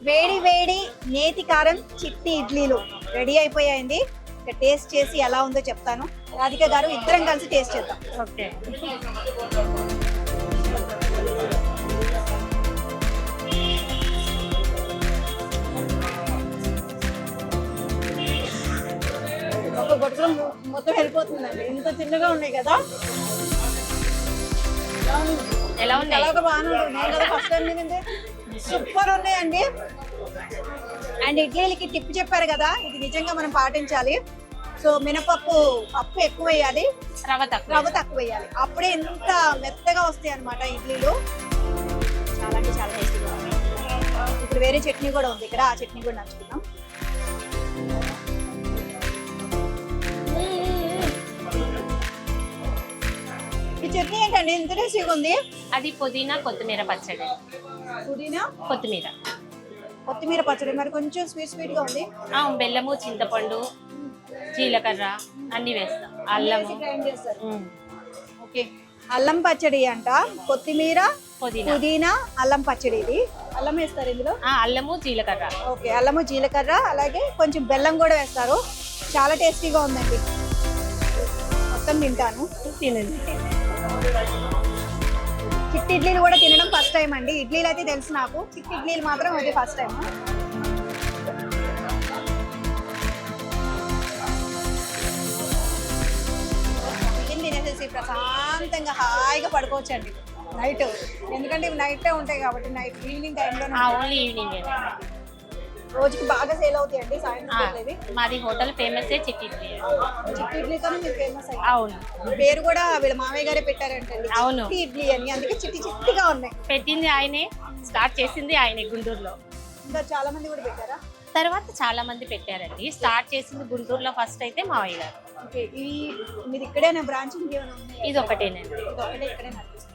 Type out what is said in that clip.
వేడి వేడి నేతి కారం చిట్టి ఇడ్లీలు రెడీ అయిపోయాయండి. ఇక టేస్ట్ చేసి ఎలా ఉందో చెప్తాను. రాధిక గారు ఇద్దరం కలిసి టేస్ట్ చేద్దాం. ఓకే. ఒక గొడుగులో మొత్తం వెళ్ళిపోతుందండి. ఇంత చిన్నగా ఉన్నాయి కదా. ఎలా ఉన్నాయి? అలాగ బాగానే ఉంటుంది. నేను కదా ఫస్ట్ టైం తింటే సూపర్ ఉన్నాయండి. అండ్ ఇడ్లీలకి టిప్ చెప్పారు కదా, ఇది నిజంగా మనం పాటించాలి. సో మినపప్పు ఎక్కువ వేయాలి, రవ్వ తక్కువ వేయాలి. అప్పుడే ఎంత మెత్తగా వస్తాయి అన్నమాట ఇడ్లీలు. చాలా అంటే చాలా టేస్టీగా ఉంది. ఇప్పుడు వేరే చట్నీ కూడా ఉంది ఇక్కడ, ఆ చట్నీ కూడా నచ్చుకుందాం. ఈ చట్నీ ఏంటండి ఇంత టేస్టీగా ఉంది? అది పుదీనా కొత్తిమీర పచ్చడి. పుదీనా కొత్తిమీర పచ్చడి, మరి కొంచెం స్వీట్ గా ఉంది. బెల్లము, చింతపండు, జీలకర్ర అన్ని వేస్తాం. అల్లము గ్రైండ్ చేస్తారు. ఓకే, అల్లం పచ్చడి అంట. కొత్తిమీర, పుదీనా, అల్లం పచ్చడి. ఇది అల్లం వేస్తారు ఇందులో. అల్లము, జీలకర్ర. ఓకే, అల్లము, జీలకర్ర, అలాగే కొంచెం బెల్లం కూడా వేస్తారు. చాలా టేస్టీగా ఉందండి. మొత్తం తింటాను. తినండి. చిట్టి ఇడ్లీలు కూడా తినడం ఫస్ట్ టైం అండి. ఇడ్లీలు అయితే తెలుసు నాకు, చిట్టి ఇడ్లీలు మాత్రం అది ఫస్ట్ టైం. తినేసేసి ప్రశాంతంగా హాయిగా పడుకోవచ్చండి నైట్. ఎందుకంటే ఇవి నైట్ ఉంటాయి కాబట్టి, నైట్ ఈవినింగ్ టైంలో ఓన్లీ ఈవినింగ్. రోజుకి బాగా సేల్ అవుతాయండి సాయంత్రం. మాది హోటల్ ఫేమస్ చిట్టి ఇడ్లీ. చిట్టి ఇడ్లీతోనే మీరు ఫేమస్ అయ్యారు. అవును, పేరు కూడా వీళ్ళ మామయ్య గారే పెట్టారంటండి. అవును, చిట్టి ఇడ్లీ అని. అందుకే చిట్టిగా ఉన్నాయి. పెట్టింది ఆయనే, స్టార్ట్ చేసింది ఆయనే గుంటూరులో. ఇంకా చాలా మంది కూడా పెట్టారా? తర్వాత చాలా మంది పెట్టారండి. స్టార్ట్ చేసింది గుంటూరులో ఫస్ట్ అయితే మావయ్య గారు. ఓకే, మీది ఇక్కడేనా బ్రాంచ్? ఇంకేమైనా ఉన్నాయి? ఇది ఒకటేనండి. ఇది ఒకటే ఇక్కడే నడుస్తుంది.